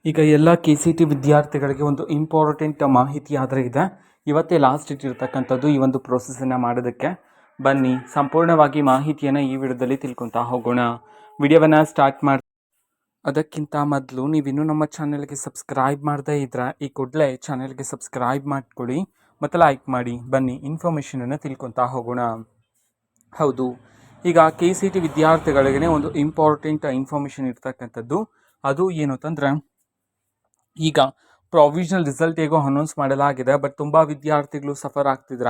ಈಗ ಎಲ್ಲ K C T ವಿದ್ಯಾರ್ಥಿಗಳಿಗೆ ಒಂದು ಇಂಪಾರ್ಟೆಂಟ್ ಮಾಹಿತಿ ಆದರೆ ಇದೆ. ಇವತ್ತೇ ಲಾಸ್ಟ್ ಡೇಟ್ ಇರ್ತಕ್ಕಂಥದ್ದು ಈ ಒಂದು ಪ್ರೋಸೆಸನ್ನು ಮಾಡೋದಕ್ಕೆ. ಬನ್ನಿ ಸಂಪೂರ್ಣವಾಗಿ ಮಾಹಿತಿಯನ್ನು ಈ ವಿಡಿಯೋದಲ್ಲಿ ತಿಳ್ಕೊತಾ ಹೋಗೋಣ. ವಿಡಿಯೋವನ್ನು ಸ್ಟಾರ್ಟ್ ಮಾಡಿ ಅದಕ್ಕಿಂತ ಮೊದಲು ನೀವಿನ್ನೂ ನಮ್ಮ ಚಾನೆಲ್ಗೆ ಸಬ್ಸ್ಕ್ರೈಬ್ ಮಾಡದೇ ಇದ್ದರೆ ಈ ಕೂಡಲೇ ಚಾನೆಲ್ಗೆ ಸಬ್ಸ್ಕ್ರೈಬ್ ಮಾಡ್ಕೊಳ್ಳಿ ಮತ್ತು ಲೈಕ್ ಮಾಡಿ. ಬನ್ನಿ ಇನ್ಫಾರ್ಮೇಷನನ್ನು ತಿಳ್ಕೊತಾ ಹೋಗೋಣ. ಹೌದು, ಈಗ ಕೆ ಸಿ ಟಿ ವಿದ್ಯಾರ್ಥಿಗಳಿಗೆ ಒಂದು ಇಂಪಾರ್ಟೆಂಟ್ ಇನ್ಫಾರ್ಮೇಷನ್ ಇರ್ತಕ್ಕಂಥದ್ದು. ಅದು ಏನು ಅಂತಂದರೆ, ಈಗ ಪ್ರೊವಿಷನಲ್ ರಿಸಲ್ಟ್ ಹೇಗೋ ಅನೌನ್ಸ್ ಮಾಡಲಾಗಿದೆ, ಬಟ್ ತುಂಬ ವಿದ್ಯಾರ್ಥಿಗಳು ಸಫರ್ ಆಗ್ತಿದ್ರ.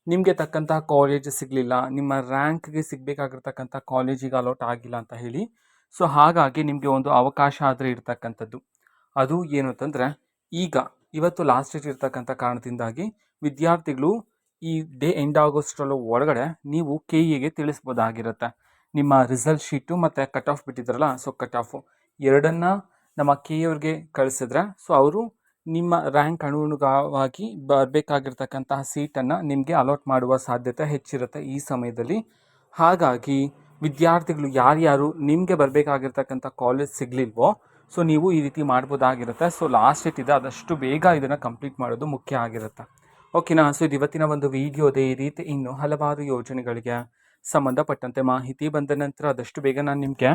ನಿಮಗೆ ತಕ್ಕಂತಹ ಕಾಲೇಜ್ ಸಿಗಲಿಲ್ಲ, ನಿಮ್ಮ ರ್ಯಾಂಕ್ಗೆ ಸಿಗಬೇಕಾಗಿರ್ತಕ್ಕಂಥ ಕಾಲೇಜಿಗೆ ಅಲೋಟ್ ಆಗಿಲ್ಲ ಅಂತ ಹೇಳಿ. ಸೊ ಹಾಗಾಗಿ ನಿಮಗೆ ಒಂದು ಅವಕಾಶ ಆದರೆ ಇರ್ತಕ್ಕಂಥದ್ದು. ಅದು ಏನು ಅಂತಂದರೆ, ಈಗ ಇವತ್ತು ಲಾಸ್ಟ್ ಡೇಟ್ ಇರ್ತಕ್ಕಂಥ ಕಾರಣದಿಂದಾಗಿ ವಿದ್ಯಾರ್ಥಿಗಳು ಈ ಡೇ ಎಂಡ್ ಆಗೋಷ್ಟರಲ್ಲೂ ಒಳಗಡೆ ನೀವು ಕೆ ಇಗೆ ತಿಳಿಸ್ಬೋದಾಗಿರುತ್ತೆ. ನಿಮ್ಮ ರಿಸಲ್ಟ್ ಶೀಟು ಮತ್ತು ಕಟ್ ಆಫ್ ಬಿಟ್ಟಿದ್ರಲ್ಲ, ಸೊ ಕಟ್ ಆಫು ಎರಡನ್ನು ನಮ್ಮ ಕೆ ಅವ್ರಿಗೆ ಕಳಿಸಿದ್ರೆ ಸೊ ಅವರು ನಿಮ್ಮ ರ್ಯಾಂಕ್ ಅನುಗುಣವಾಗಿ ಬರಬೇಕಾಗಿರ್ತಕ್ಕಂತಹ ಸೀಟನ್ನು ನಿಮಗೆ ಅಲಾಟ್ ಮಾಡುವ ಸಾಧ್ಯತೆ ಹೆಚ್ಚಿರುತ್ತೆ ಈ ಸಮಯದಲ್ಲಿ. ಹಾಗಾಗಿ ವಿದ್ಯಾರ್ಥಿಗಳು ಯಾರ್ಯಾರು ನಿಮಗೆ ಬರಬೇಕಾಗಿರ್ತಕ್ಕಂಥ ಕಾಲೇಜ್ ಸಿಗಲಿಲ್ವೋ ಸೊ ನೀವು ಈ ರೀತಿ ಮಾಡ್ಬೋದಾಗಿರುತ್ತೆ. ಸೊ ಲಾಸ್ಟ್ ಡೇಟ್ ಇದೆ, ಆದಷ್ಟು ಬೇಗ ಇದನ್ನು ಕಂಪ್ಲೀಟ್ ಮಾಡೋದು ಮುಖ್ಯ ಆಗಿರುತ್ತೆ. ಓಕೆನಾ? ಸೊ ಇದು ಇವತ್ತಿನ ಒಂದು ವಿಡಿಯೋದೇ. ಈ ರೀತಿ ಇನ್ನು ಹಲವಾರು ಯೋಜನೆಗಳಿಗೆ ಸಂಬಂಧಪಟ್ಟಂತೆ ಮಾಹಿತಿ ಬಂದ ನಂತರ ಆದಷ್ಟು ಬೇಗ ನಾನು ನಿಮಗೆ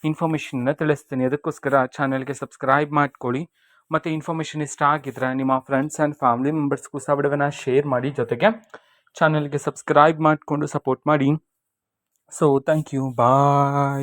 ಇನ್ಫಾರ್ಮೇಷನ್ನ ತಿಳಿಸ್ತೀನಿ. ಅದಕ್ಕೋಸ್ಕರ ಚಾನೆಲ್ಗೆ ಸಬ್ಸ್ಕ್ರೈಬ್ ಮಾಡ್ಕೊಳ್ಳಿ ಮತ್ತು ಇನ್ಫಾರ್ಮೇಷನ್ ಇಷ್ಟ ಆಗಿದ್ರೆ ನಿಮ್ಮ ಫ್ರೆಂಡ್ಸ್ ಆ್ಯಂಡ್ ಫ್ಯಾಮಿಲಿ ಮೆಂಬರ್ಸ್ಗೂ ಸಹ ವಿಡಿಯೋನ ಶೇರ್ ಮಾಡಿ, ಜೊತೆಗೆ ಚಾನೆಲ್ಗೆ ಸಬ್ಸ್ಕ್ರೈಬ್ ಮಾಡಿಕೊಂಡು ಸಪೋರ್ಟ್ ಮಾಡಿ. So thank you, bye.